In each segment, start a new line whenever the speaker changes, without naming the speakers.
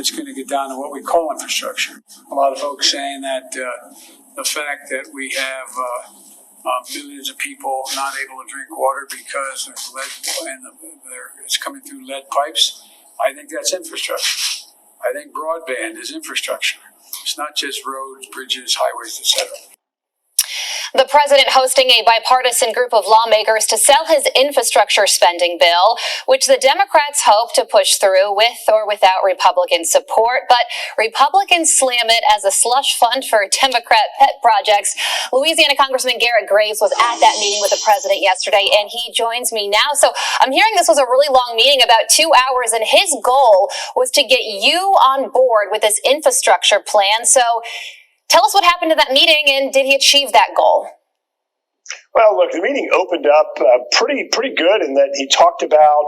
it's going to get down to what we call infrastructure. A lot of folks saying that the fact that we have millions of people not able to drink water because there's lead and it's coming through lead pipes. I think that's infrastructure. I think broadband is infrastructure. It's not just roads, bridges, highways, etc.
The president hosting a bipartisan group of lawmakers to sell his infrastructure spending bill, which the Democrats hope to push through with or without Republican support. But Republicans slam it as a slush fund for Democrat pet projects. Louisiana Congressman Garret was at that meeting with the president yesterday, and he joins me now. So I'm hearing this was a really long meeting, about 2 hours, and his goal was to get you on board with this infrastructure plan. So tell us what happened to that meeting, and did he achieve that goal?
Well, look, the meeting opened up pretty good in that he talked about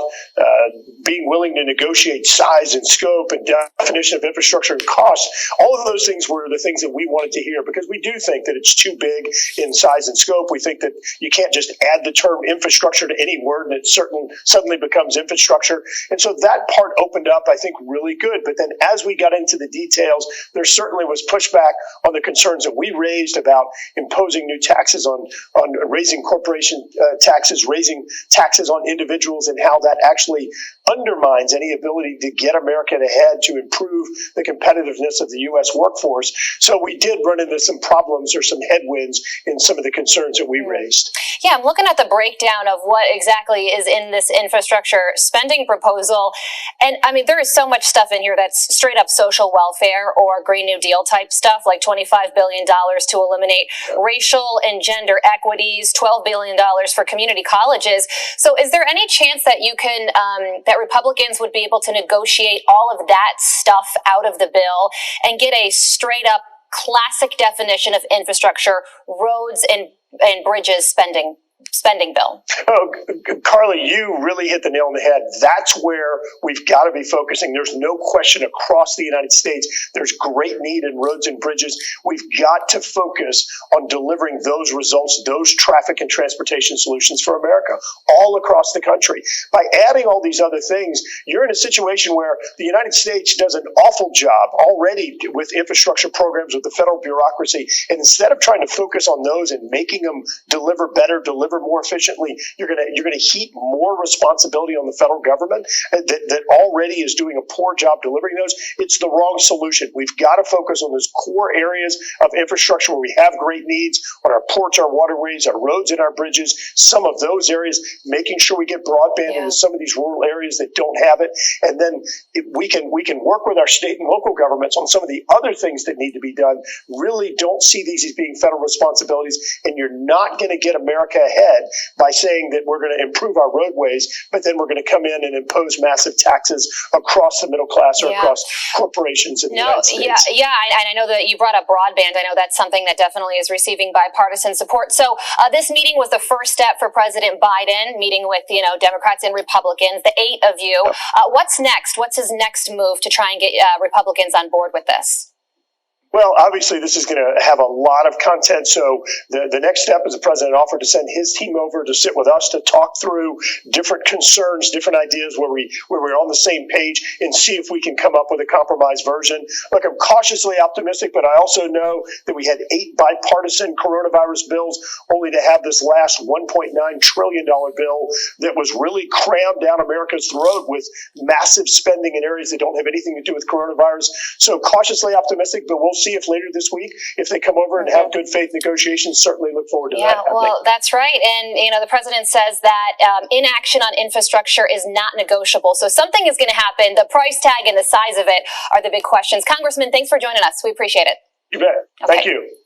being willing to negotiate size and scope and definition of infrastructure and cost. All of those things were the things that we wanted to hear, because we do think that it's too big in size and scope. We think that you can't just add the term infrastructure to any word and it suddenly becomes infrastructure. And so that part opened up, I think, really good. But then as we got into the details, there certainly was pushback on the concerns that we raised about imposing new taxes on raising corporation taxes, raising taxes on individuals, and how that actually undermines any ability to get America ahead to improve the competitiveness of the U.S. workforce. So we did run into some problems or some headwinds in some of the concerns that we raised.
Yeah, I'm looking at the breakdown of what exactly is in this infrastructure spending proposal. And I mean, there is so much stuff in here that's straight up social welfare or Green New Deal type stuff, like $25 billion to eliminate racial and gender equities, $12 billion for community colleges. So is there any chance that you can, that Republicans would be able to negotiate all of that stuff out of the bill and get a straight up classic definition of infrastructure, roads and bridges spending bill?
Oh, Carly, you really hit the nail on the head. That's where we've got to be focusing. There's no question across the United States, there's great need in roads and bridges. We've got to focus on delivering those results, those traffic and transportation solutions for America all across the country. By adding all these other things, you're in a situation where the United States does an awful job already with infrastructure programs with the federal bureaucracy. And instead of trying to focus on those and making them deliver better, deliver more efficiently, you're going to heap more responsibility on the federal government that already is doing a poor job delivering those. It's the wrong solution. We've got to focus on those core areas of infrastructure where we have great needs, on our ports, our waterways, our roads, and our bridges. Some of those areas, making sure we get broadband into some of these rural areas that don't have it, and then we can work with our state and local governments on some of the other things that need to be done. Really don't see these as being federal responsibilities, and you're not going to get America ahead by saying that we're going to improve our roadways, but then we're going to come in and impose massive taxes across the middle class or across corporations in the United States.
And I know that you brought up broadband. I know that's something that definitely is receiving bipartisan support. So this meeting was the first step for President Biden, meeting with Democrats and Republicans, the 8 of you. What's next? What's his next move to try and get Republicans on board with this?
Well, obviously, this is going to have a lot of content. So the next step is the president offered to send his team over to sit with us to talk through different concerns, different ideas where we're on the same page and see if we can come up with a compromise version. Look, I'm cautiously optimistic, but I also know that we had 8 bipartisan coronavirus bills only to have this last $1.9 trillion bill that was really crammed down America's throat with massive spending in areas that don't have anything to do with coronavirus. So cautiously optimistic, but we'll see if later this week, if they come over and have good faith negotiations. Certainly look forward to that happening.
Well, that's right. And, the president says that inaction on infrastructure is not negotiable. So something is going to happen. The price tag and the size of it are the big questions. Congressman, thanks for joining us. We appreciate it.
You bet. Thank you.